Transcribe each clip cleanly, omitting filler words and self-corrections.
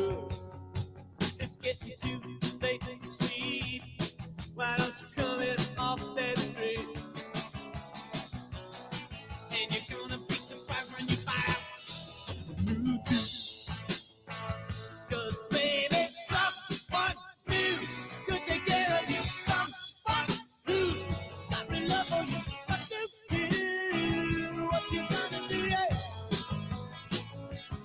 good. It's getting too late to sleep. Why don't you come in off that street? And you're gonna be surprised when you find out something new too. 'Cause baby, someone new's could take care of you. Someone who's got real love for you. What do you? What you gonna do? Yeah.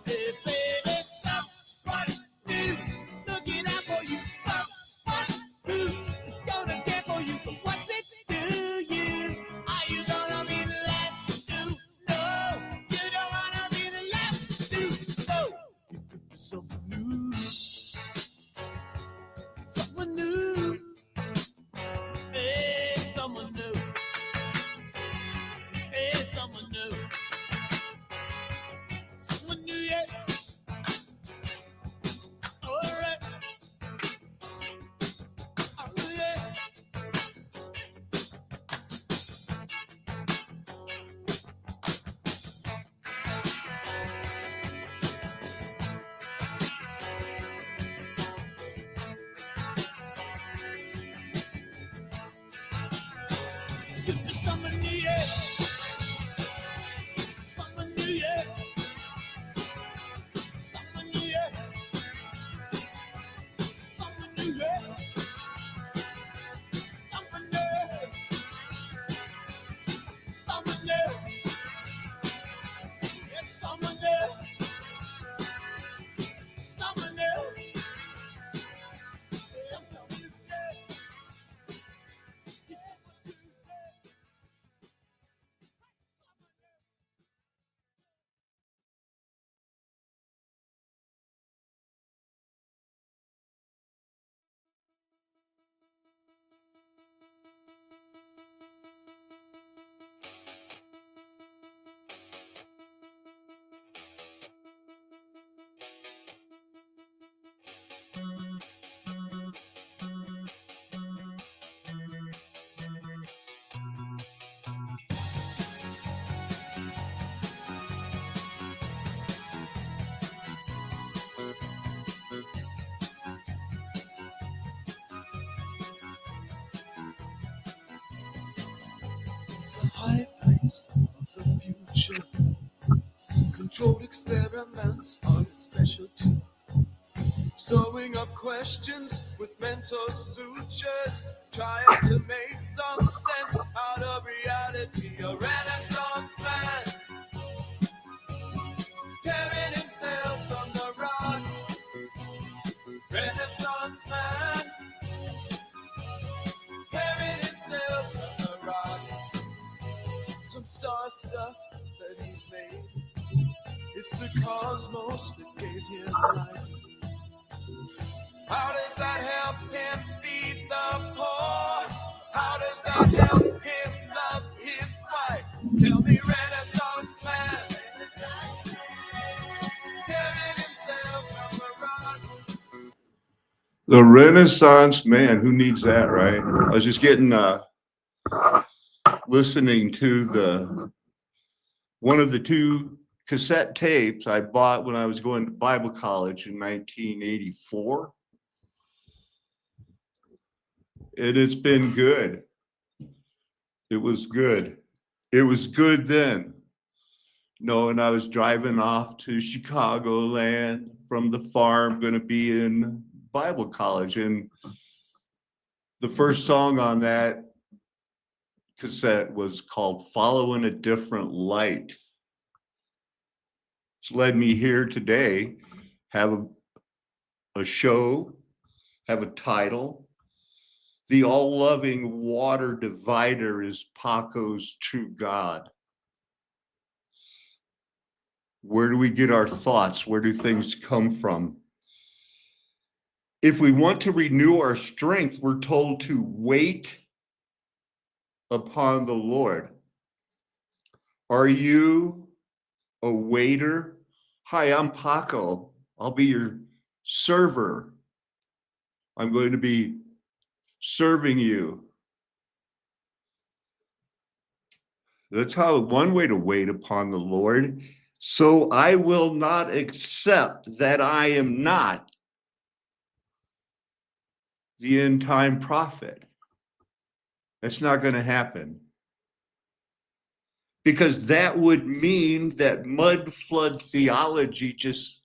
Hey, baby, someone who's looking out for you. Someone who's gonna care for you. But what's it to you? Are you gonna be the last to know? You don't wanna be the last to know. You could be something new. Someone new. Hey, someone new. Hey, someone new. Someone new, yeah. All right. Oh, yeah. Could be someone new, yeah. Someone new, yeah. Someone new, yeah. Someone new, yeah. Someone new. Someone new. Yes, someone new. Someone new. Someone new, yeah. Yes, someone new, yeah. It's the high place of the future. Controlled experiments are its specialty. Sewing up questions with mental sutures, trying to make some sense out of reality. A Renaissance man, tearing himself from the rock. Renaissance man, tearing himself from the rock. Some star stuff that he's made. It's the cosmos that gave him life. How does that help him feed the poor? How does that help him love his wife? Tell me, Renaissance man, tearing himself from the rock. The Renaissance man, who needs that, right? I was just getting listening to the one of the two cassette tapes I bought when I was going to Bible college in 1984. And it's been good. It was good. It was good then. Knowing I was driving off to Chicagoland from the farm, going to be in Bible college. And the first song on that cassette was called Following a Different Light. It's led me here today, have a show, have a title. The all-loving water divider is Paco's true God. Where do we get our thoughts? Where do things come from? If we want to renew our strength, we're told to wait upon the Lord. Are you a waiter? Hi, I'm Paco. I'll be your server. I'm going to be serving you. That's how one way to wait upon the Lord. So I will not accept that I am not the end time prophet. That's not going to happen. Because that would mean that mud flood theology just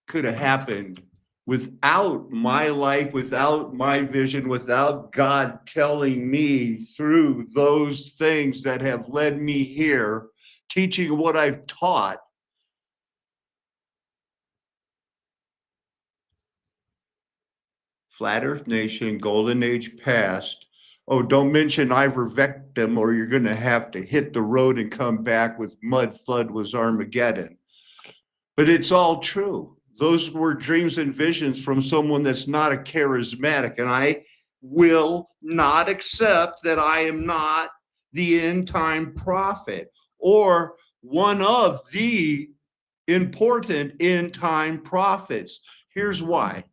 could have happened without my life, without my vision, without God telling me through those things that have led me here, teaching what I've taught. Flat Earth Nation, Golden Age past. Oh, don't mention ivermectin or you're going to have to hit the road and come back with mud flood was Armageddon. But it's all true. Those were dreams and visions from someone that's not a charismatic. And I will not accept that I am not the end time prophet or one of the important end time prophets. Here's why.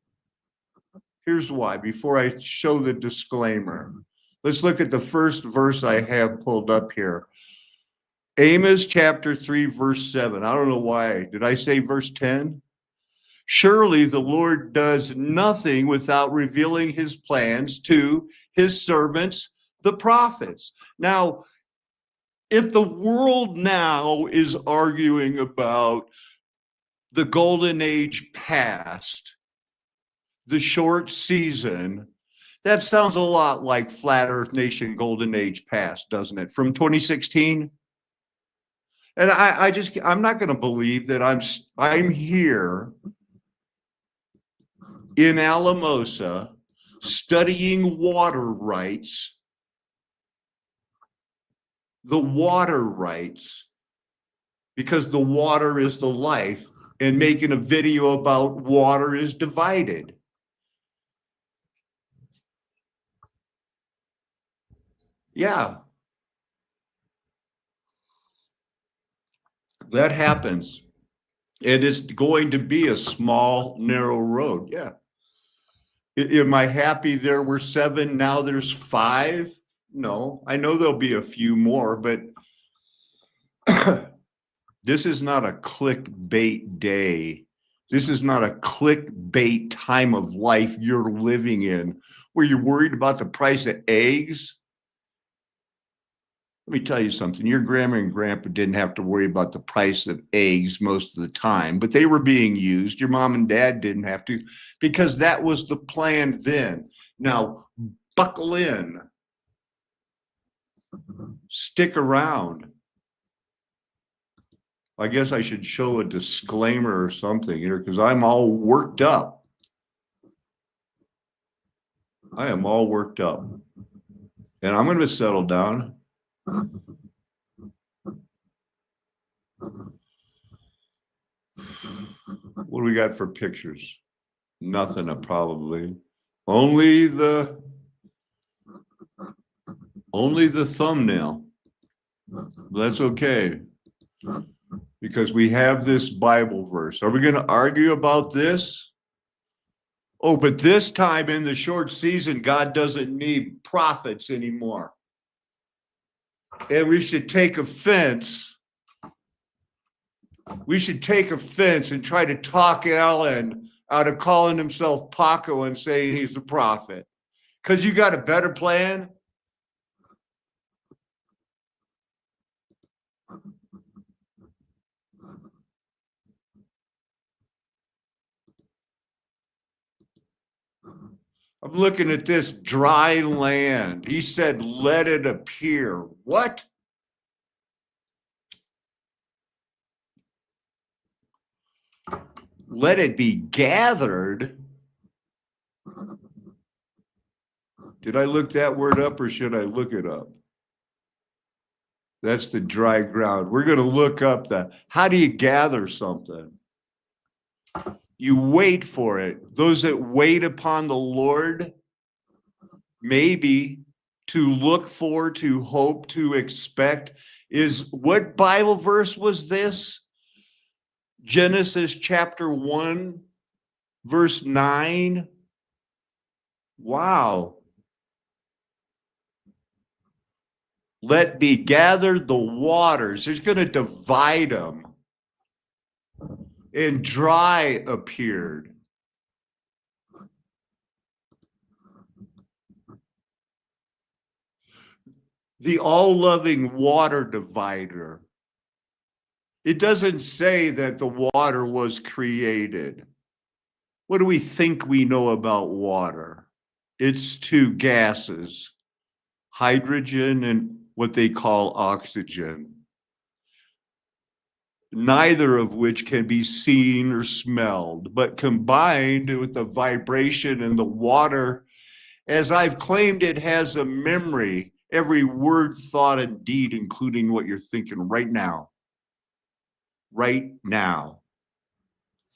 Here's why, before I show the disclaimer. Let's look at the first verse I have pulled up here. Amos chapter 3, verse 7. I don't know why. Did I say verse 10? Surely the Lord does nothing without revealing his plans to his servants, the prophets. Now, if the world now is arguing about the golden age past, the short season, that sounds a lot like Flat Earth Nation Golden Age past, doesn't it? From 2016. And I'm not going to believe that I'm here in Alamosa studying water rights, the water rights, because the water is the life, and making a video about water is divided. Yeah. That happens. It is going to be a small, narrow road. Yeah. Am I happy there were 7, now there's 5? No, I know there'll be a few more, but this is not a clickbait day. This is not a clickbait time of life you're living in where you're worried about the price of eggs. Let me tell you something. Your grandma and grandpa didn't have to worry about the price of eggs most of the time, but they were being used. Your mom and dad didn't have to, because that was the plan then. Now, buckle in. Stick around. I guess I should show a disclaimer or something here because I'm all worked up. I am all worked up. And I'm going to settle down. What do we got for pictures? Nothing, probably. Only the thumbnail. That's okay. Because we have this Bible verse. Are we going to argue about this? Oh, but this time in the short season, God doesn't need prophets anymore. And we should take offense. We should take offense and try to talk Alan out of calling himself Paco and saying he's a prophet. Because you got a better plan? I'm looking at this dry land. He said, let it appear. What? Let it be gathered. Did I look that word up or should I look it up? That's the dry ground. We're going to look up how do you gather something? You wait for it. Those that wait upon the Lord, maybe to look for, to hope, to expect, is what Bible verse was this? Genesis chapter 1, verse 9. Wow. Let be gathered the waters. He's going to divide them. and dry appeared. The all-loving water divider. It doesn't say that the water was created. What do we think we know about water? It's two gases, hydrogen and what they call oxygen, neither of which can be seen or smelled, but combined with the vibration in the water, as I've claimed, it has a memory, every word, thought, and deed, including what you're thinking right now,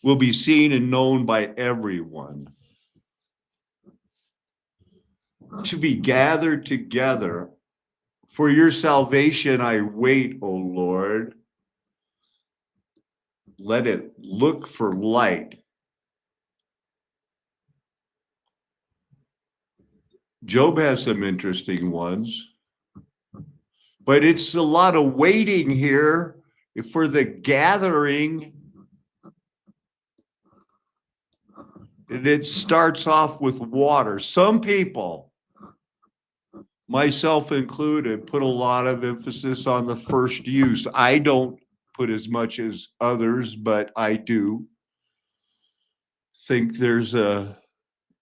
will be seen and known by everyone. To be gathered together for your salvation, I wait, O Lord. Let it look for light. Job has some interesting ones, but it's a lot of waiting here for the gathering. And it starts off with water. Some people, myself included, put a lot of emphasis on the first use. I don't put as much as others, but I do think there's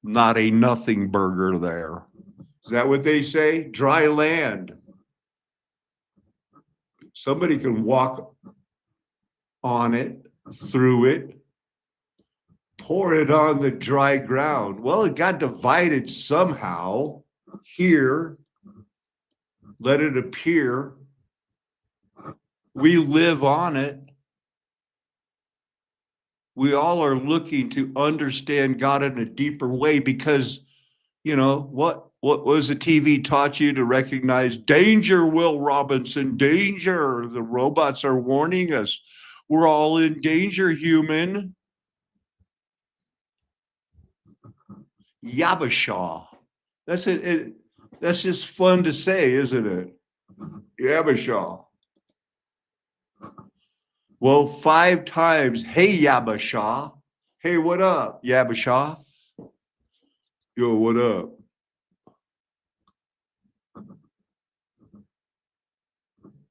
not a nothing burger there. Is that what they say? Dry land. Somebody can walk on it, through it, pour it on the dry ground. Well, it got divided somehow. Here, let it appear. We live on it. We all are looking to understand God in a deeper way because, you know, what was the TV taught you to recognize? Danger, Will Robinson, danger. The robots are warning us. We're all in danger, human. Yabashaw. That's it. That's just fun to say, isn't it? Yabashaw. Well, 5 times, hey, Yabashaw. Hey, what up, Yabashaw? Yo, what up?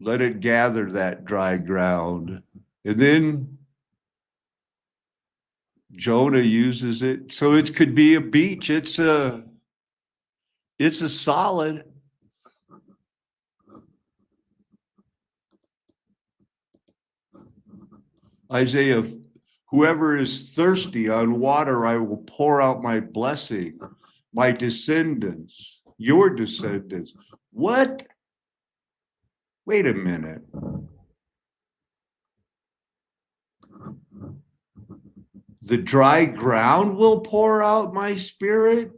Let it gather that dry ground. And then Jonah uses it. So it could be a beach. It's a solid. Isaiah, whoever is thirsty on water, I will pour out my blessing. My descendants, your descendants. What? Wait a minute. The dry ground will pour out my spirit?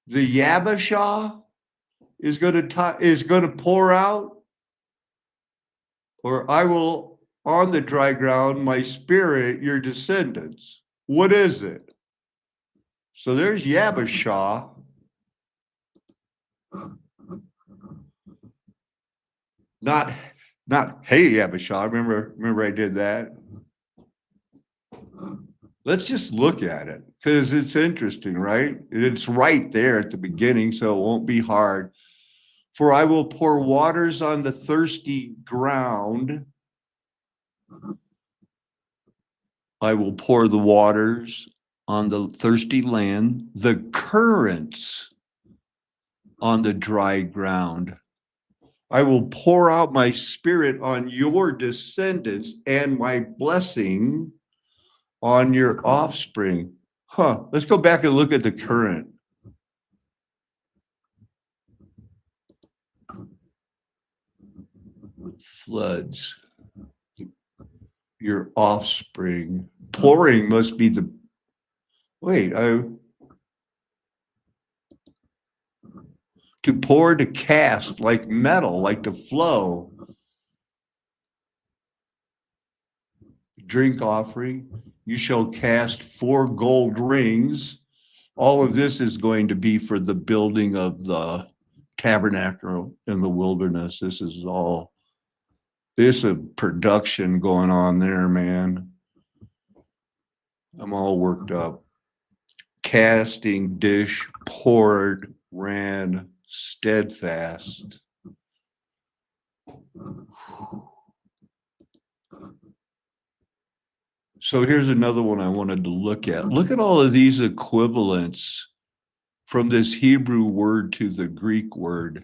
The Yabashah is going to pour out? Or I will, on the dry ground, my spirit, your descendants. What is it? So there's Yabashah. Not hey Yabashah. Remember I did that. Let's just look at it because it's interesting, right? It's right there at the beginning, so it won't be hard. For I will pour waters on the thirsty ground. I will pour the waters on the thirsty land, the currents on the dry ground. I will pour out my spirit on your descendants and my blessing on your offspring. Let's go back and look at the current. Floods. Your offspring. Pouring must be the, to pour, to cast, like metal, like to flow. Drink offering. You shall cast 4 gold rings. All of this is going to be for the building of the tabernacle in the wilderness. This is all There's a production going on there, man. I'm all worked up. Casting dish poured, ran steadfast. So here's another one I wanted to look at. Look at all of these equivalents from this Hebrew word to the Greek word.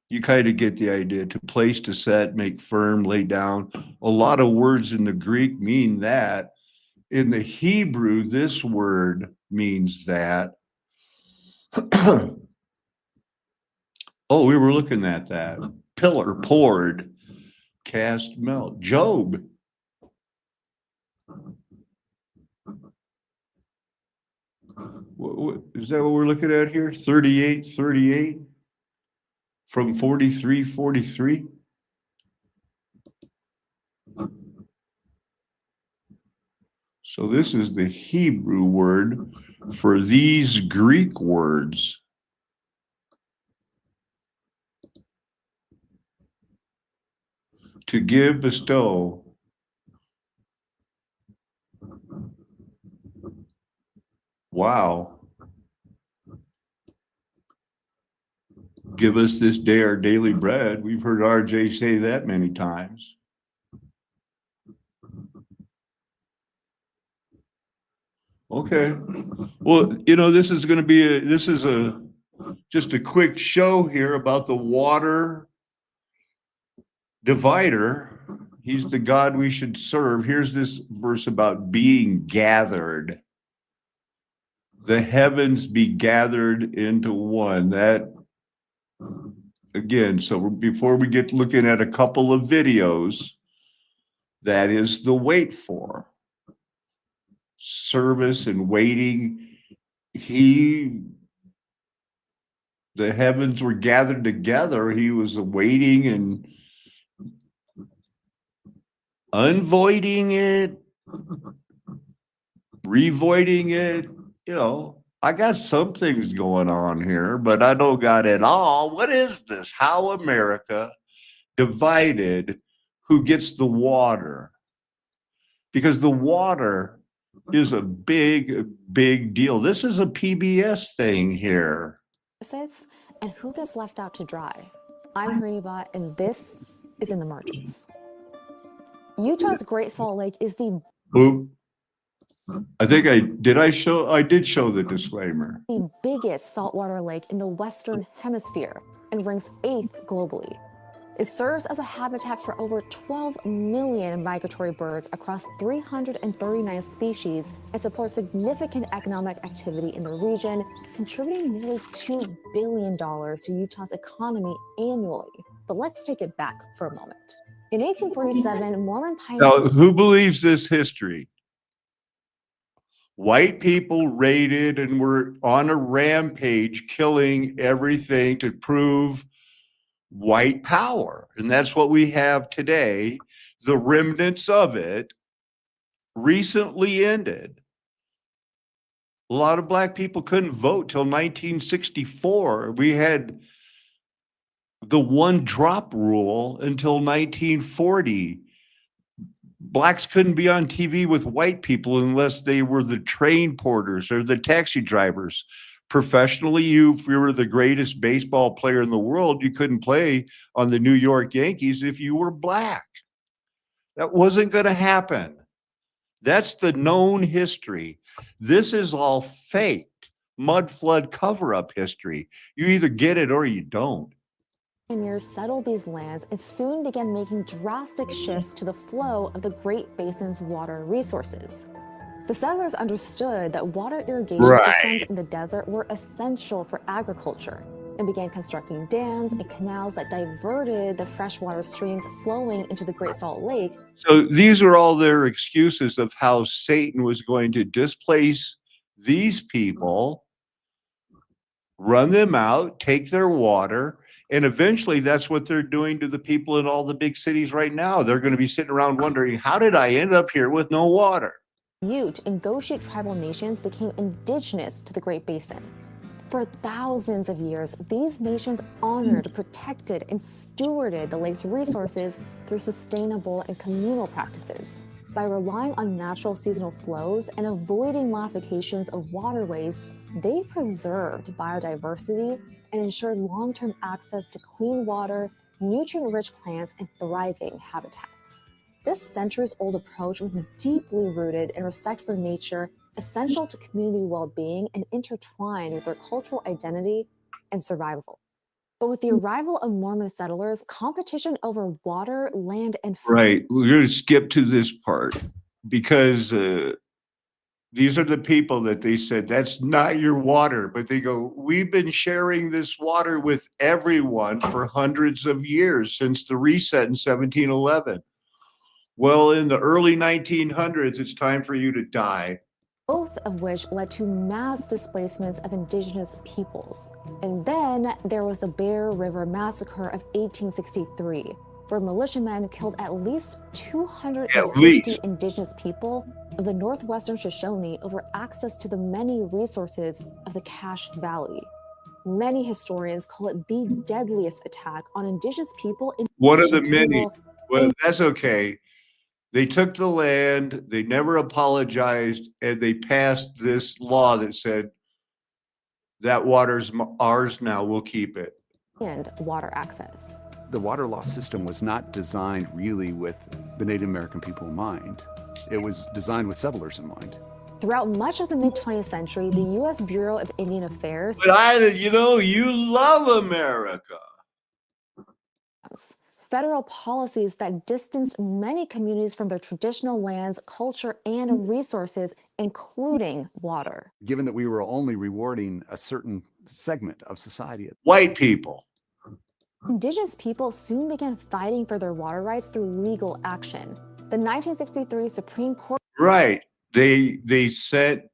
You kind of get the idea. To place, to set, make firm, lay down. A lot of words in the Greek mean that. In the Hebrew, this word means that. Oh, we were looking at that. Pillar, poured, cast, melt. Job. Is that what we're looking at here? 38 from 43. So this is the Hebrew word for these Greek words. To give, bestow. Wow. Give us this day our daily bread. We've heard RJ say that many times. Okay. Well, you know, this is going to be just a quick show here about the water divider. He's the God we should serve. Here's this verse about being gathered. The heavens be gathered into one. That, again, so before we get looking at a couple of videos, that is the wait for. Service and waiting. The heavens were gathered together. He was awaiting and unvoiding it, revoiding it. You know, I got some things going on here, but I don't got it all. What is this? How America divided who gets the water? Because the water is a big, big deal. This is a PBS thing here. Benefits and who gets left out to dry. I'm Hernibot, and this is In the Margins. Utah's Great Salt Lake is the I think I did show the disclaimer. The biggest saltwater lake in the Western Hemisphere and ranks 8th globally. It serves as a habitat for over 12 million migratory birds across 339 species and supports significant economic activity in the region, contributing nearly $2 billion to Utah's economy annually. But let's take it back for a moment. In 1847, Mormon pioneers... Now, who believes this history? White people raided and were on a rampage, killing everything to prove white power. And that's what we have today. The remnants of it recently ended. A lot of black people couldn't vote till 1964. We had the one drop rule until 1940. Blacks couldn't be on TV with white people unless they were the train porters or the taxi drivers. Professionally, if you were the greatest baseball player in the world, you couldn't play on the New York Yankees if you were black. That wasn't going to happen. That's the known history. This is all faked, mud flood cover-up history. You either get it or you don't. Pioneers settled these lands and soon began making drastic shifts to the flow of the Great Basin's water resources. The settlers understood that water irrigation systems in the desert were essential for agriculture and began constructing dams and canals that diverted the freshwater streams flowing into the Great Salt Lake. So these are all their excuses of how Satan was going to displace these people, run them out, take their water, and eventually that's what they're doing to the people in all the big cities right now. They're going to be sitting around wondering, how did I end up here with no water? Ute and Goshute tribal nations became indigenous to the Great Basin. For thousands of years, these nations honored, protected, and stewarded the lake's resources through sustainable and communal practices. By relying on natural seasonal flows and avoiding modifications of waterways, they preserved biodiversity and ensured long-term access to clean water, nutrient-rich plants, and thriving habitats. This centuries-old approach was deeply rooted in respect for nature, essential to community well-being, and intertwined with their cultural identity and survival. But with the arrival of Mormon settlers, competition over water, land, and food. Right. We're going to skip to this part because these are the people that they said, that's not your water. But they go, we've been sharing this water with everyone for hundreds of years since the reset in 1711. Well, in the early 1900s, it's time for you to die. Both of which led to mass displacements of indigenous peoples. And then there was the Bear River Massacre of 1863, where militiamen killed at least 250 indigenous people of the northwestern Shoshone over access to the many resources of the Cache Valley. Many historians call it the deadliest attack on indigenous people in one of the many. Well, that's okay. They took the land, they never apologized, and they passed this law that said that water's ours now, we'll keep it. And water access. The water law system was not designed really with the Native American people in mind. It was designed with settlers in mind. Throughout much of the mid-20th century, the U.S. Bureau of Indian Affairs, But you love America. Federal policies that distanced many communities from their traditional lands, culture, and resources, including water. Given that we were only rewarding a certain segment of society. White people. Indigenous people soon began fighting for their water rights through legal action. The 1963 Supreme Court. Right. They sent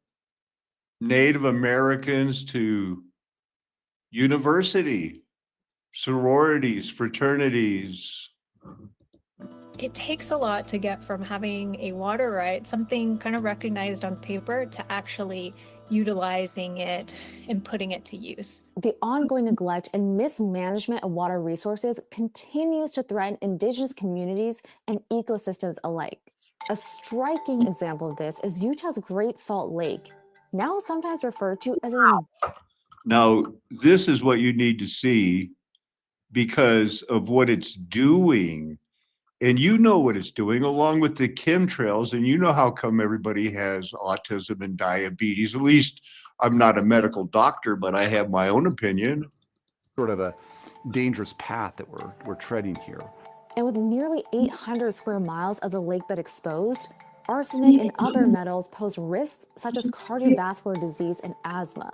Native Americans to university, sororities, fraternities. It takes a lot to get from having a water right, something kind of recognized on paper, to actually utilizing it and putting it to use. The ongoing neglect and mismanagement of water resources continues to threaten indigenous communities and ecosystems alike. A striking example of this is Utah's Great Salt Lake, now sometimes referred to as an... Now, this is what you need to see because of what it's doing. And you know what it's doing, along with the chemtrails, and you know how come everybody has autism and diabetes. At least I'm not a medical doctor, but I have my own opinion. Sort of a dangerous path that we're treading here. And with nearly 800 square miles of the lakebed exposed, arsenic and other metals pose risks such as cardiovascular disease and asthma.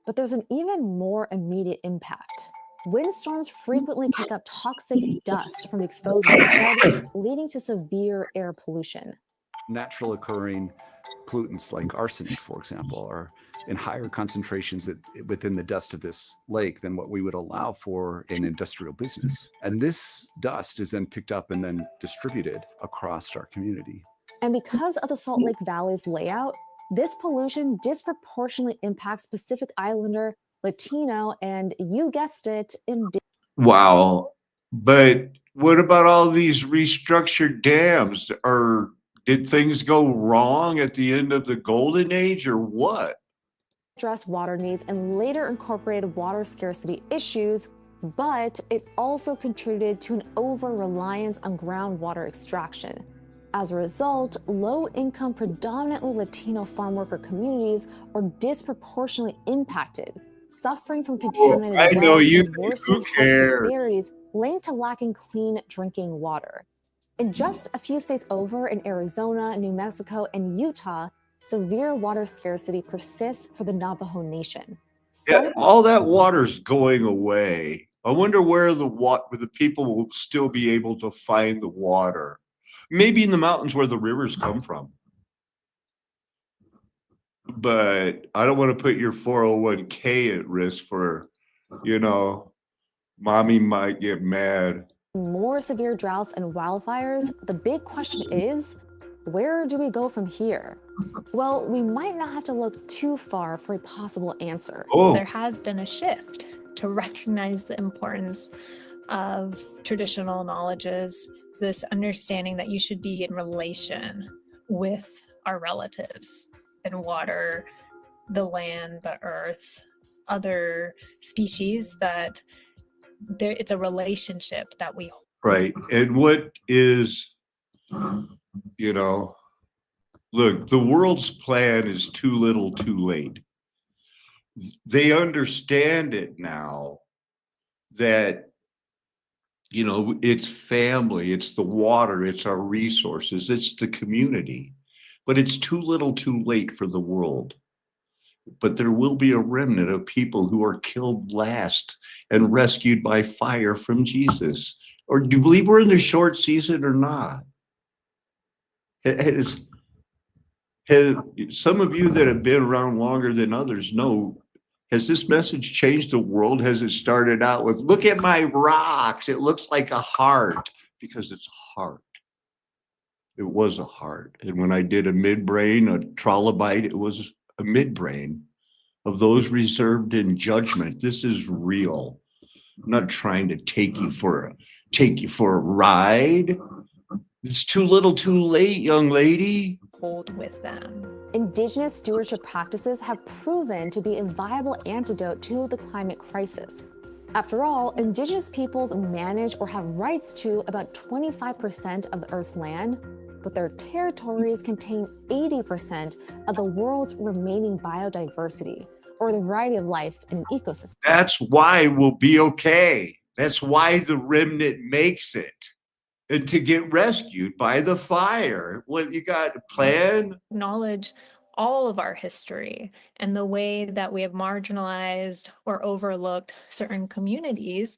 But there's an even more immediate impact. Windstorms frequently kick up toxic dust from exposed lakebed, leading to severe air pollution. Natural occurring pollutants like arsenic, for example, are in higher concentrations within the dust of this lake than what we would allow for in industrial business. And this dust is then picked up and then distributed across our community. And because of the Salt Lake Valley's layout, this pollution disproportionately impacts Pacific Islander, Latino, and you guessed it, Wow. But what about all these restructured dams? Or did things go wrong at the end of the golden age or what? Address water needs and later incorporated water scarcity issues, but it also contributed to an over-reliance on groundwater extraction. As a result, low-income, predominantly Latino farm worker communities are disproportionately impacted, suffering from contaminated I know wells you and think, worsening who health cares? disparities linked to lacking clean drinking water. In just a few states over, in Arizona, New Mexico, and Utah, severe water scarcity persists for the Navajo Nation. Yeah, all that water's going away. I wonder where the people will still be able to find the water. Maybe in the mountains where the rivers come from. But I don't want to put your 401k at risk for, mommy might get mad. More severe droughts and wildfires, the big question is, Where do we go from here? Well, we might not have to look too far for a possible answer. Oh, There has been a shift to recognize the importance of traditional knowledges, this understanding that you should be in relation with our relatives in water, the land, the earth, other species, that it's a relationship that we hold. right. And what is, look, the world's plan is too little, too late. They understand it now that, it's family, it's the water, it's our resources, it's the community. But it's too little, too late for the world. But there will be a remnant of people who are killed last and rescued by fire from Jesus. Or do you believe we're in the short season or not? Has some of you that have been around longer than others know, has this message changed the world? Has it started out with, look at my rocks, it looks like a heart, because it's a heart. It was a heart. And when I did a midbrain, a trilobite, it was a midbrain of those reserved in judgment. This is real. I'm not trying to take you for a ride. It's too little, too late, young lady. Hold with them. Indigenous stewardship practices have proven to be a viable antidote to the climate crisis. After all, Indigenous peoples manage or have rights to about 25% of the Earth's land, but their territories contain 80% of the world's remaining biodiversity, or the variety of life in an ecosystem. That's why we'll be okay. That's why the remnant makes it. And to get rescued by the fire. What you got a plan? Acknowledge all of our history and the way that we have marginalized or overlooked certain communities.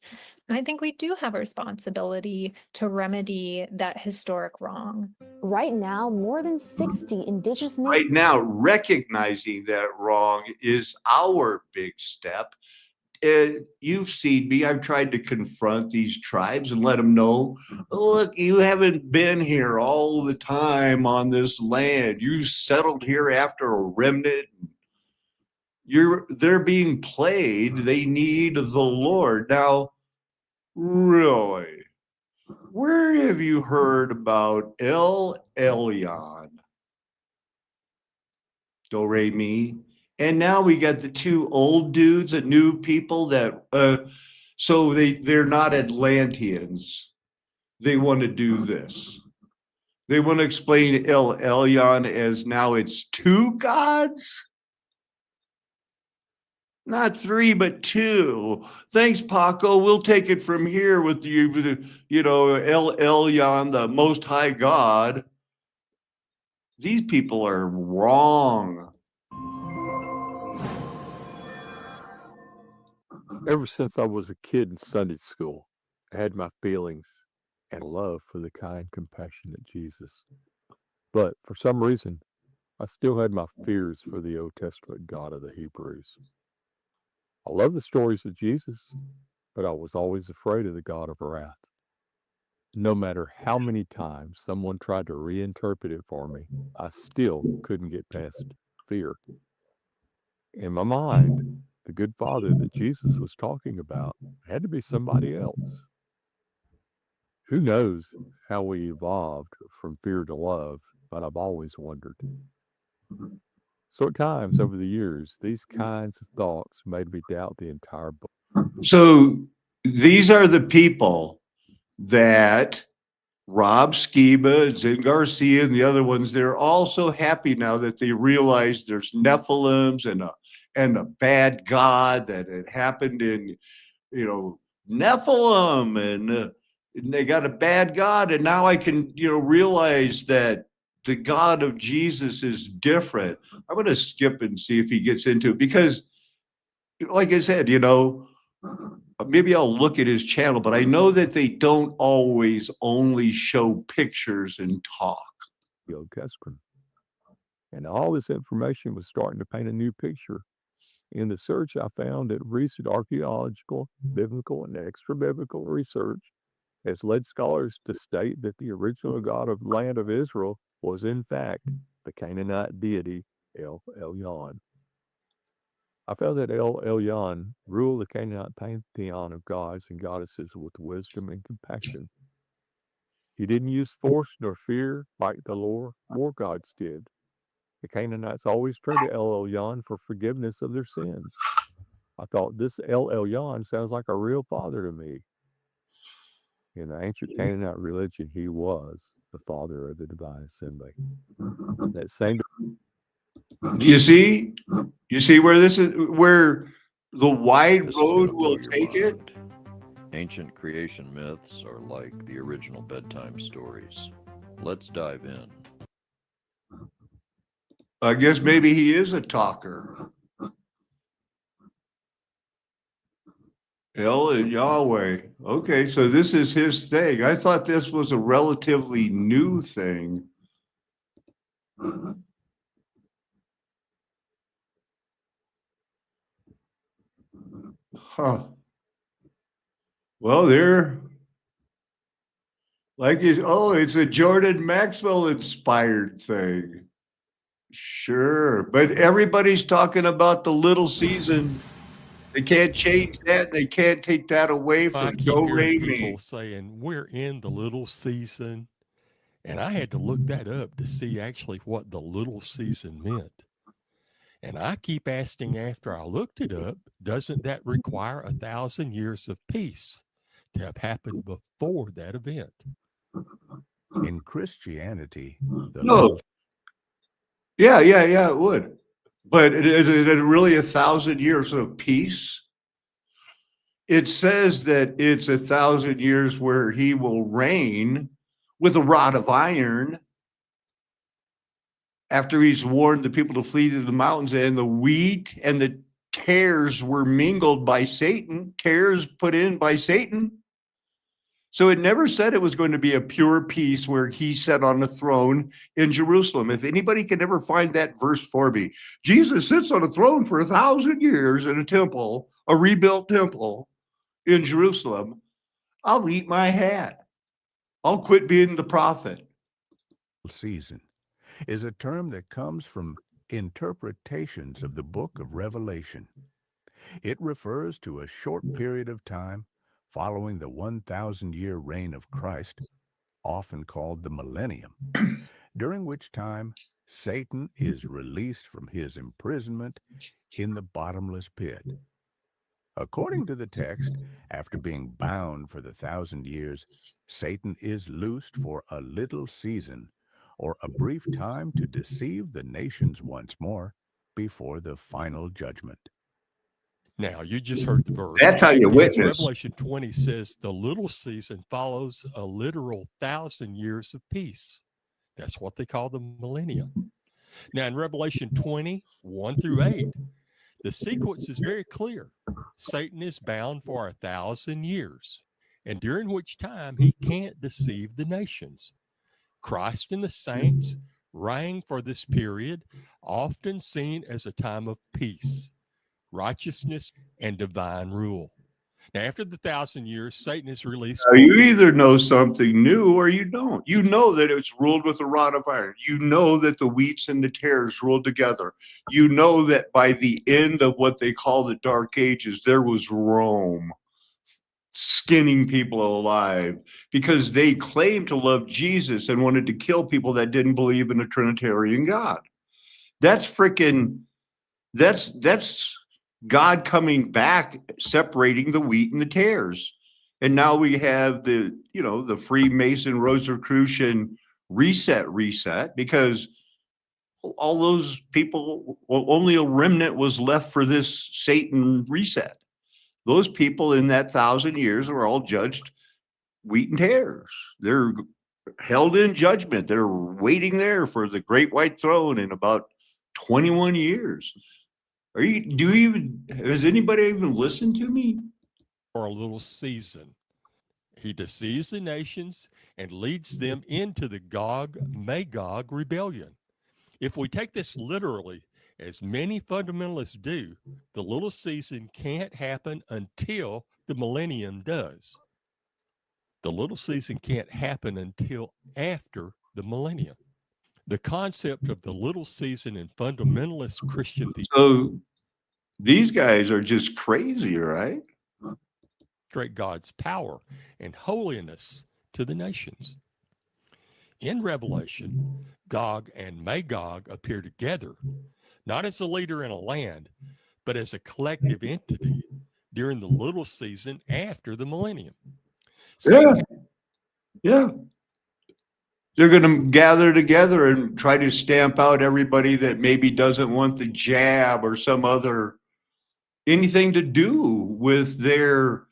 And I think we do have a responsibility to remedy that historic wrong. Right now, more than 60 Indigenous nations. Right now, recognizing that wrong is our big step. You've seen me. I've tried to confront these tribes and let them know, look, you haven't been here all the time on this land. You settled here after a remnant. They're being played. They need the Lord. Now, really, where have you heard about El Elyon? Do re mi. And now we got the two old dudes, the new people that so they're not Atlanteans. They want to do this. They want to explain El Elyon as now it's two gods, not three, but two. Thanks, Paco. We'll take it from here with you. El Elyon, the Most High God. These people are wrong. Ever since I was a kid in Sunday school, I had my feelings and love for the kind, compassionate Jesus. But for some reason, I still had my fears for the Old Testament God of the Hebrews. I love the stories of Jesus, but I was always afraid of the God of wrath. No matter how many times someone tried to reinterpret it for me, I still couldn't get past fear. In my mind, the good father that Jesus was talking about had to be somebody else. Who knows how we evolved from fear to love, but I've always wondered. So at times over the years, these kinds of thoughts made me doubt the entire book. So these are the people that Rob Skiba, Zen Garcia, and the other ones, they're all so happy now that they realize there's Nephilims and a bad god that had happened in, Nephilim, and they got a bad god, and now I can, realize that the God of Jesus is different. I'm going to skip and see if he gets into it because, like I said, maybe I'll look at his channel, but I know that they don't always only show pictures and talk. Old Testament. And all this information was starting to paint a new picture. In the search, I found that recent archaeological, biblical, and extra-biblical research has led scholars to state that the original God of the land of Israel was in fact the Canaanite deity El Elyon. I felt that El Elyon ruled the Canaanite pantheon of gods and goddesses with wisdom and compassion. He didn't use force nor fear like the war gods did. The Canaanites always turned to El Elyon for forgiveness of their sins. I thought this El Elyon sounds like a real father to me. In the ancient Canaanite religion, he was the father of the divine assembly. That same You see? You see where this is, where the wide This is road gonna will blow your take it? mind. Ancient creation myths are like the original bedtime stories. Let's dive in. I guess maybe he is a talker. El and Yahweh. Okay, so this is his thing. I thought this was a relatively new thing. Huh. Well, they're like it's a Jordan Maxwell inspired thing. Sure, but everybody's talking about the little season. They can't change that. They can't take that away I from keep Joe hearing Ramey. people saying we're in the little season, and I had to look that up to see actually what the little season meant. And I keep asking after I looked it up, doesn't that require 1,000 years of peace to have happened before that event? In Christianity, the No. little Yeah, it would. But is it really 1,000 years of peace? It says that it's 1,000 years where he will reign with a rod of iron after he's warned the people to flee to the mountains, and the wheat and the tares were mingled by Satan, tares put in by Satan. So it never said it was going to be a pure peace where he sat on the throne in Jerusalem. If anybody can ever find that verse for me, Jesus sits on a throne for 1,000 years in a temple, a rebuilt temple in Jerusalem, I'll eat my hat. I'll quit being the prophet. season is a term that comes from interpretations of the book of Revelation. It refers to a short period of time following the 1,000-year reign of Christ, often called the millennium, during which time Satan is released from his imprisonment in the bottomless pit. According to the text, after being bound for the 1,000 years, Satan is loosed for a little season, or a brief time to deceive the nations once more before the final judgment. Now, you just heard the verse. That's how you And as witness. Revelation 20 says, the little season follows a literal 1,000 years of peace. That's what they call the millennium. Now, in Revelation 20, 1 through 8, the sequence is very clear. Satan is bound for 1,000 years, and during which time he can't deceive the nations. Christ and the saints reign for this period, often seen as a time of peace, righteousness, and divine rule. Now, after the 1,000 years, Satan is released. Now, you either know something new or you don't. You know that it's ruled with a rod of iron. You know that the wheats and the tares ruled together. You know that by the end of what they call the Dark Ages, there was Rome skinning people alive because they claimed to love Jesus and wanted to kill people that didn't believe in a Trinitarian God. That's freaking, that's God coming back, separating the wheat and the tares. And now we have the Freemason Rosicrucian reset, because all those people, well, only a remnant was left for this Satan reset. Those people in that 1,000 years are all judged wheat and tares. They're held in judgment. They're waiting there for the great white throne in about 21 years. Has anybody even listened to me? For a little season. He deceives the nations and leads them into the Gog-Magog rebellion. If we take this literally, as many fundamentalists do, the little season can't happen until the millennium does. The little season can't happen until after the millennium. The concept of the little season in fundamentalist Christian theology So these guys are just crazy, right? demonstrate God's power and holiness to the nations. In Revelation, Gog and Magog appear together, not as a leader in a land, but as a collective entity during the little season after the millennium. Yeah. Yeah. They're going to gather together and try to stamp out everybody that maybe doesn't want the jab or some other anything to do with their,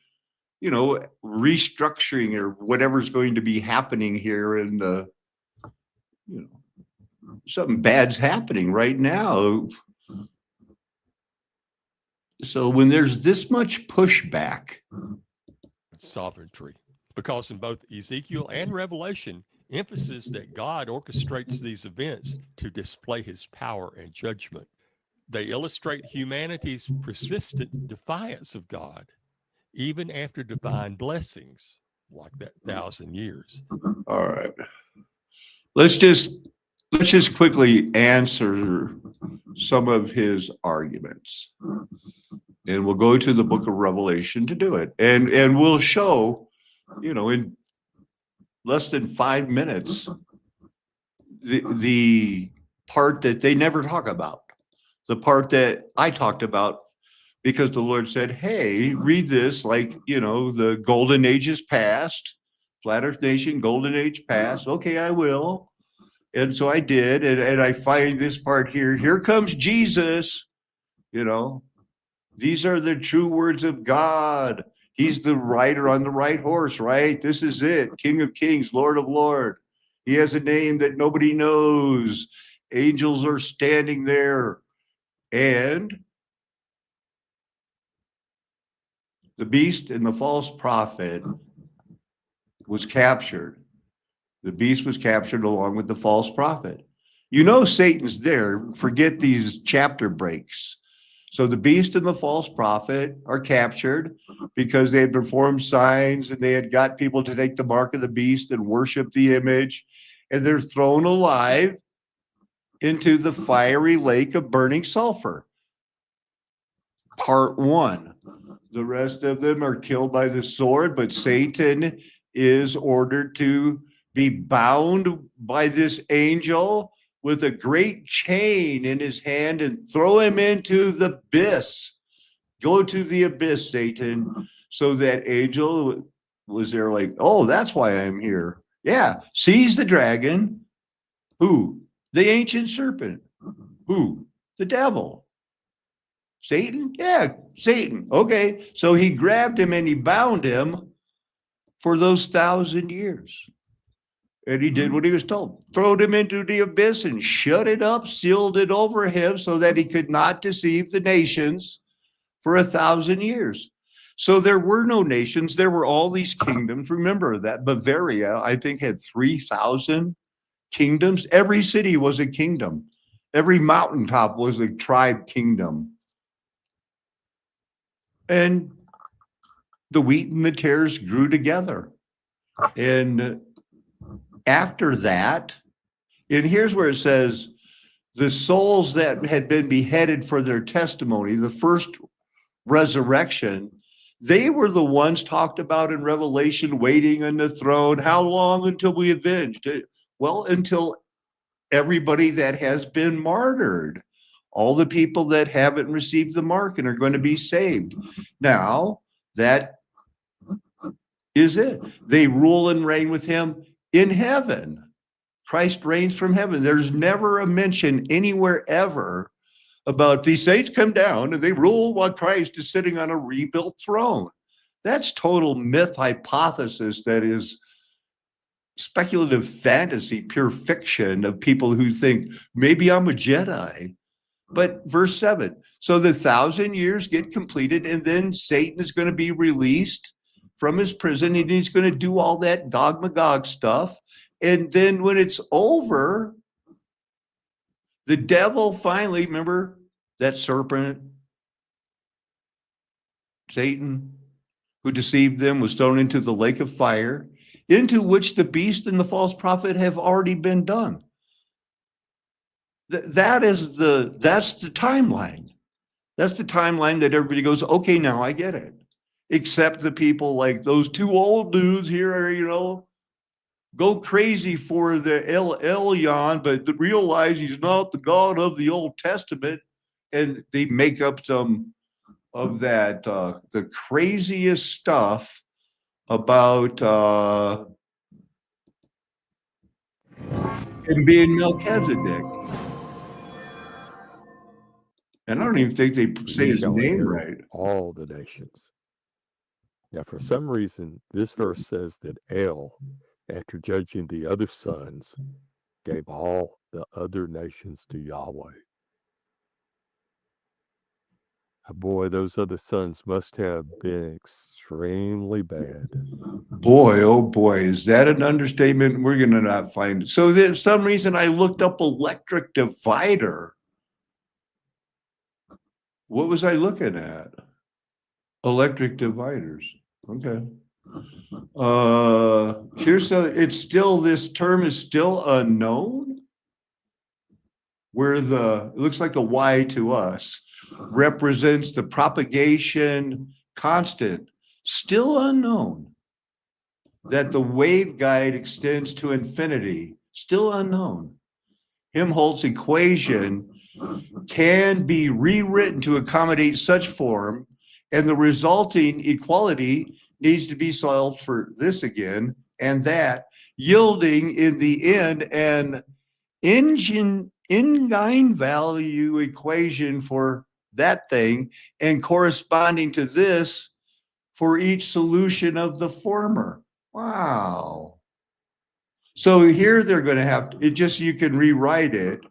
restructuring or whatever's going to be happening here. And, something bad's happening right now. So when there's this much pushback, sovereignty, because in both Ezekiel and Revelation, emphasis that God orchestrates these events to display his power and judgment. They illustrate humanity's persistent defiance of God, even after divine blessings, like that 1,000 years. all right, let's just quickly answer some of his arguments. And we'll go to the book of Revelation to do it. And we'll show, in less than 5 minutes, the part that they never talk about, the part that I talked about, because the Lord said, hey, read this like, the golden age is past, flat earth nation, golden age past. Okay, I will. And so I did. And I find this part here. Here comes Jesus, These are the true words of God. He's the rider on the right horse, right? This is it. King of kings, Lord of lords. He has a name that nobody knows. Angels are standing there. And the beast and the false prophet was captured. The beast was captured along with the false prophet. Satan's there. Forget these chapter breaks. So the beast and the false prophet are captured because they had performed signs and they had got people to take the mark of the beast and worship the image. And they're thrown alive into the fiery lake of burning sulfur. Part 1. The rest of them are killed by the sword, but Satan is ordered to be bound by this angel with a great chain in his hand and throw him into the abyss. Go to the abyss, Satan. So that angel was there like, oh, that's why I'm here. Yeah. Seize the dragon. Who? The ancient serpent. Who? The devil. Satan? Yeah, Satan. Okay. So he grabbed him and he bound him for those 1,000 years. And he did what he was told. Throwed him into the abyss and shut it up, sealed it over him so that he could not deceive the nations for 1,000 years. So there were no nations. There were all these kingdoms. Remember that Bavaria, I think, had 3,000 kingdoms. Every city was a kingdom. Every mountaintop was a tribe kingdom. And the wheat and the tares grew together. And after that, and here's where it says, the souls that had been beheaded for their testimony, the first resurrection, they were the ones talked about in Revelation, waiting on the throne. How long until we avenged it? Well, until everybody that has been martyred, all the people that haven't received the mark and are going to be saved. Now, that is it. They rule and reign with him in heaven. Christ reigns from heaven. There's never a mention anywhere ever about these saints come down and they rule while Christ is sitting on a rebuilt throne. That's total myth hypothesis. That is speculative fantasy, pure fiction of people who think maybe I'm a Jedi. But verse 7, so the 1,000 years get completed and then Satan is going to be released from his prison and he's going to do all that Gog Magog stuff. And then when it's over, the devil finally, remember that serpent, Satan, who deceived them, was thrown into the lake of fire, into which the beast and the false prophet have already been done. that's the timeline. That's the timeline that everybody goes, okay, now I get it. Except the people like those two old dudes here, you know, go crazy for the El Elyon, but realize he's not the God of the Old Testament. And they make up some of that, the craziest stuff about him being Melchizedek. And I don't even think they say You his shall name inherit right. all the nations. Now, for some reason, this verse says that El, after judging the other sons, gave all the other nations to Yahweh. Boy, those other sons must have been extremely bad. Boy, oh boy, is that an understatement? We're going to not find it. So there's some reason I looked up electric divider. What was I looking at? Electric dividers. Okay. It's still, this term is still unknown. Where it looks like a Y to us, represents the propagation constant, still unknown. That the waveguide extends to infinity, still unknown. Helmholtz's equation can be rewritten to accommodate such form, and the resulting equality needs to be solved for this again and that, yielding in the end an inline value equation for that thing and corresponding to this for each solution of the former. Wow. So here they're going to have it just, you can rewrite it,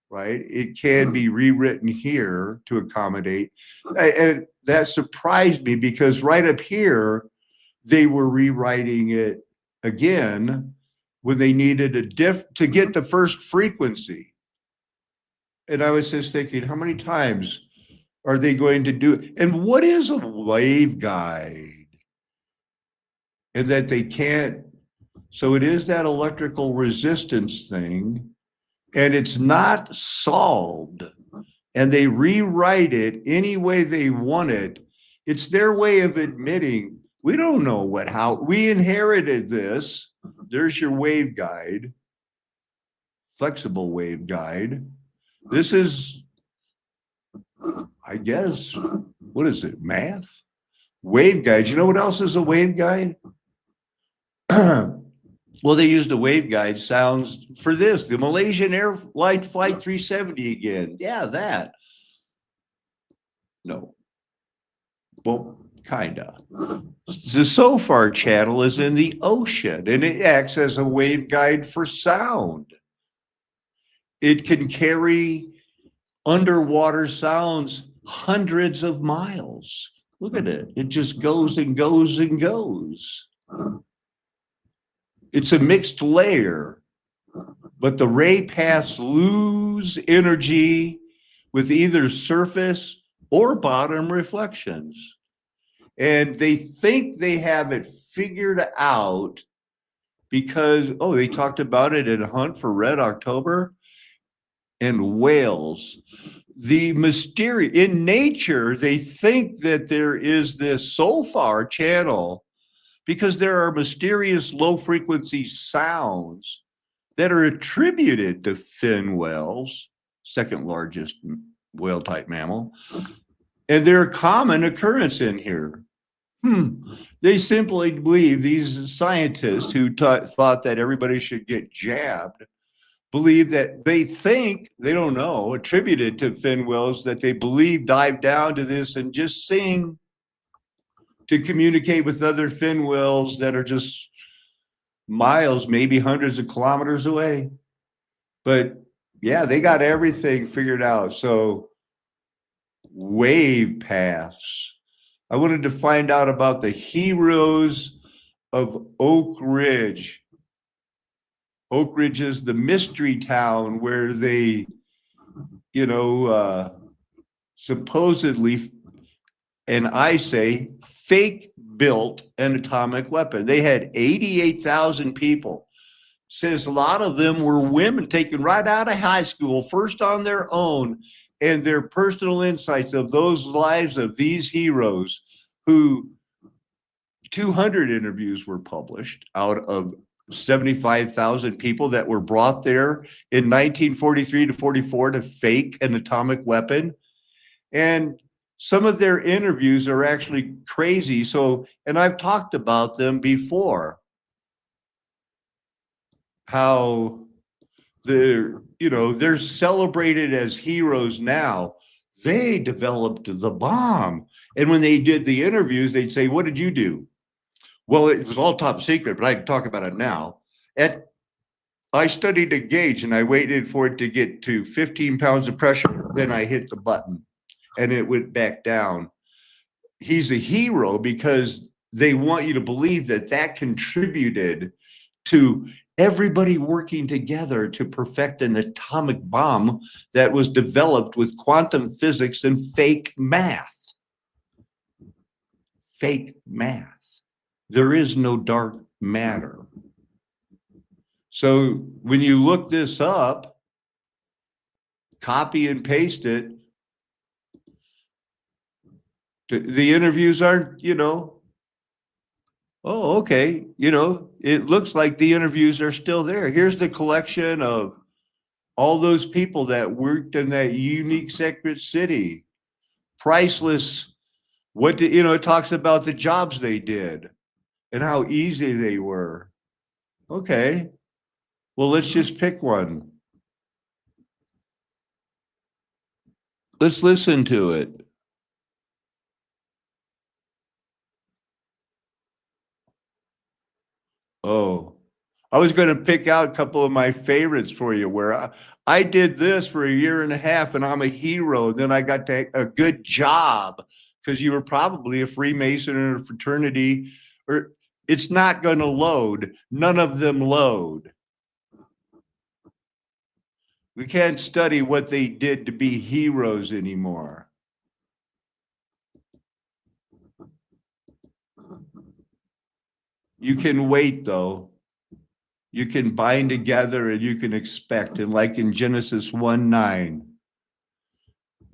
right? It can be rewritten here to accommodate. And that surprised me because right up here, they were rewriting it again when they needed to get the first frequency. And I was just thinking, how many times are they going to do it? And what is a waveguide? And that they can't, so it is that electrical resistance thing, and it's not solved. And they rewrite it any way they want it. It's their way of admitting, we don't know how we inherited this. There's your waveguide, flexible waveguide. This is, I guess, what is it, math? Waveguides. You know what else is a waveguide? Well, they used a waveguide sounds for this. The Malaysian Airline Flight 370 again. Yeah, that. No. Well, kinda. The SOFAR channel is in the ocean, and it acts as a waveguide for sound. It can carry underwater sounds hundreds of miles. Look at it. It just goes and goes and goes. It's a mixed layer, but the ray paths lose energy with either surface or bottom reflections. And they think they have it figured out because, oh, they talked about it in Hunt for Red October and whales. The mysterious, in nature, they think that there is this SOFAR channel because there are mysterious low frequency sounds that are attributed to fin whales, second largest whale type mammal, and they're a common occurrence in here. They simply believe, these scientists who thought that everybody should get jabbed, believe that they think, they don't know, attributed to fin whales that they believe dive down to this and just sing to communicate with other fin whales that are just miles, maybe hundreds of kilometers away. But yeah, they got everything figured out. So wave paths. I wanted to find out about the heroes of Oak Ridge. Oak Ridge is the mystery town where they, supposedly, and I say fake built an atomic weapon. They had 88,000 people. says a lot of them were women taken right out of high school, first on their own, and their personal insights of those lives of these heroes who 200 interviews were published out of 75,000 people that were brought there in 1943 to 44 to fake an atomic weapon. And some of their interviews are actually crazy. So, and I've talked about them before, how they're celebrated as heroes now. They developed the bomb. And when they did the interviews, they'd say, "What did you do?" Well, it was all top secret, but I can talk about it now. I studied a gauge and I waited for it to get to 15 pounds of pressure. Then I hit the button and it went back down. He's a hero because they want you to believe that that contributed to everybody working together to perfect an atomic bomb that was developed with quantum physics and fake math. Fake math. There is no dark matter. So when you look this up, copy and paste it, the interviews aren't, oh, okay. It looks like the interviews are still there. Here's the collection of all those people that worked in that unique secret city. Priceless. It talks about the jobs they did and how easy they were. Okay. Well, let's just pick one. Let's listen to it. Oh, I was going to pick out a couple of my favorites for you where I did this for a year and a half and I'm a hero. Then I got a good job because you were probably a Freemason or a fraternity, or it's not going to load. None of them load. We can't study what they did to be heroes anymore. You can wait, though. You can bind together and you can expect. And like in Genesis 1:9,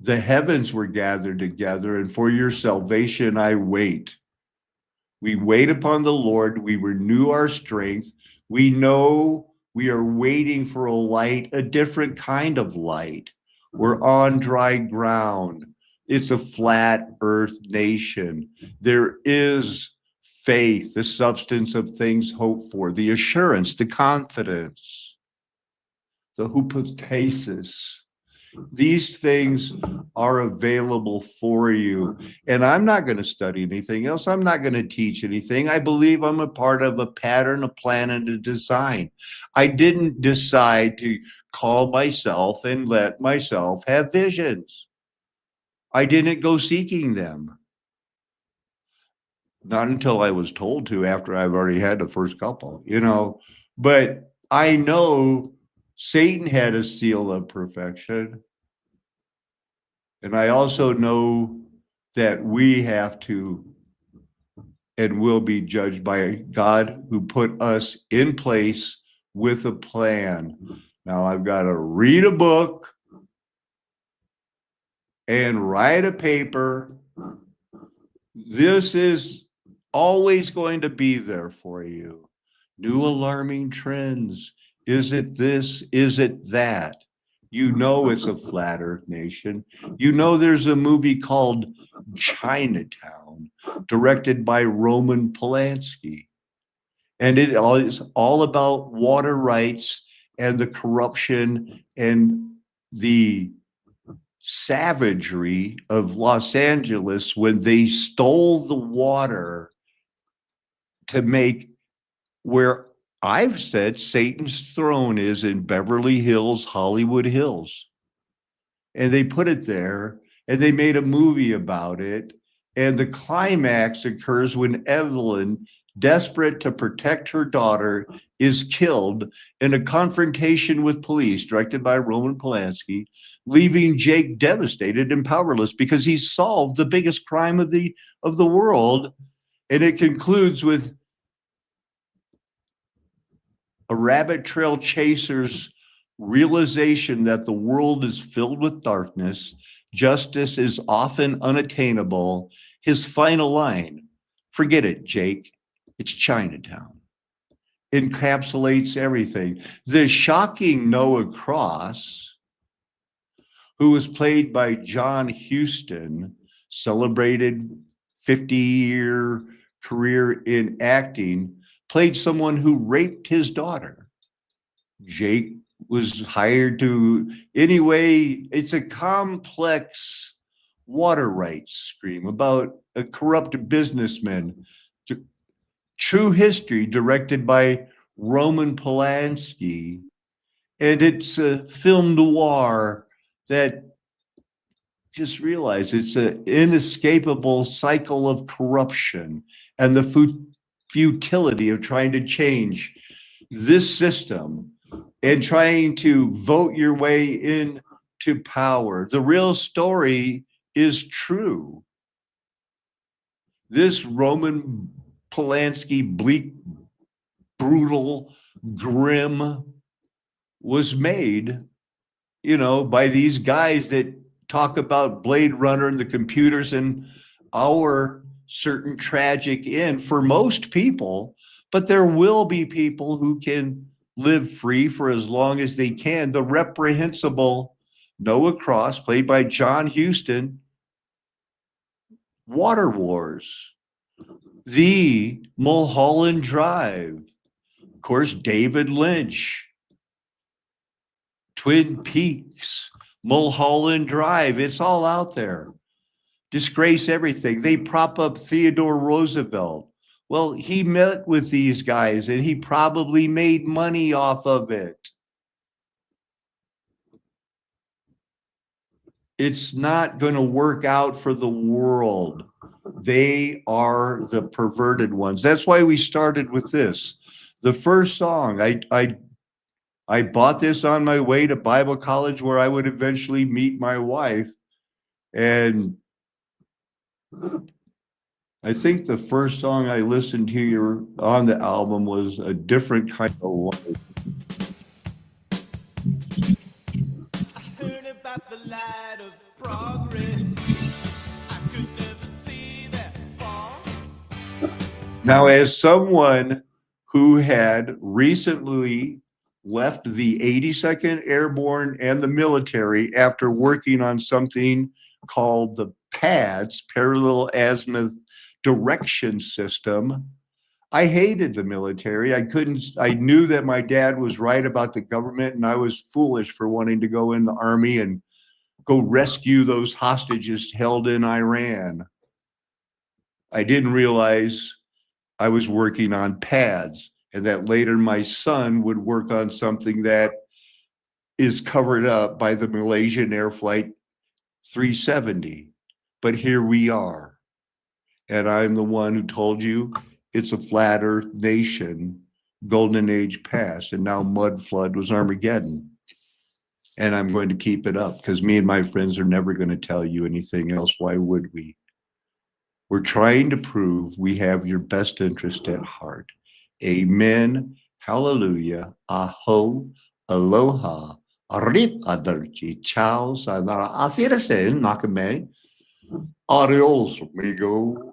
the heavens were gathered together, and for your salvation I wait. We wait upon the Lord. We renew our strength. We know we are waiting for a light, a different kind of light. We're on dry ground. It's a flat earth nation. There is faith, the substance of things hoped for, the assurance, the confidence, the hypostasis. These things are available for you. And I'm not going to study anything else. I'm not going to teach anything. I believe I'm a part of a pattern, a plan, and a design. I didn't decide to call myself and let myself have visions. I didn't go seeking them. Not until I was told to, after I've already had the first couple, But I know Satan had a seal of perfection. And I also know that we have to and will be judged by God who put us in place with a plan. Now I've got to read a book and write a paper. This is always going to be there for you. New alarming trends. Is it this? Is it that? It's a flat earth nation. There's a movie called Chinatown, directed by Roman Polanski. And it is all about water rights and the corruption and the savagery of Los Angeles when they stole the water to make where I've said Satan's throne is in Beverly Hills, Hollywood Hills. And they put it there and they made a movie about it. And the climax occurs when Evelyn, desperate to protect her daughter, is killed in a confrontation with police directed by Roman Polanski, leaving Jake devastated and powerless because he solved the biggest crime of the world. And it concludes with A rabbit trail chaser's realization that the world is filled with darkness, justice is often unattainable. His final line, forget it, Jake, it's Chinatown, encapsulates everything. The shocking Noah Cross, who was played by John Huston, celebrated 50-year career in acting, played someone who raped his daughter. Jake was hired to, anyway, it's a complex water rights scream about a corrupt businessman. True history directed by Roman Polanski. And it's a film noir that just realize it's an inescapable cycle of corruption and the futility of trying to change this system and trying to vote your way into power. The real story is true. This Roman Polanski, bleak, brutal, grim, was made, by these guys that talk about Blade Runner and the computers and our certain tragic end for most people, but there will be people who can live free for as long as they can. The reprehensible Noah Cross, played by John Huston, Water Wars, The Mulholland Drive, of course, David Lynch, Twin Peaks, Mulholland Drive, it's all out there. Disgrace everything. They prop up Theodore Roosevelt. Well, he met with these guys and he probably made money off of it. It's not going to work out for the world. They are the perverted ones. That's why we started with this. The first song, I bought this on my way to Bible college where I would eventually meet my wife. And I think the first song I listened to on the album was A Different Kind of Life. I heard about the light of progress. I could never see that far. Now, as someone who had recently left the 82nd Airborne and the military after working on something called the PADS, Parallel Azimuth Direction System, I hated the military. I knew that my dad was right about the government, and I was foolish for wanting to go in the army and go rescue those hostages held in Iran. I didn't realize I was working on PADS, and that later my son would work on something that is covered up by the Malaysian Air Flight 370. But here we are. And I'm the one who told you it's a flat earth nation, golden age past, and now mud flood was Armageddon. And I'm going to keep it up because me and my friends are never going to tell you anything else. Why would we? We're trying to prove we have your best interest at heart. Amen. Hallelujah. Aho. Aloha. Arrivederci. Ciao. Sayonara. Auf Wiedersehen. Nakame. Adios, amigo.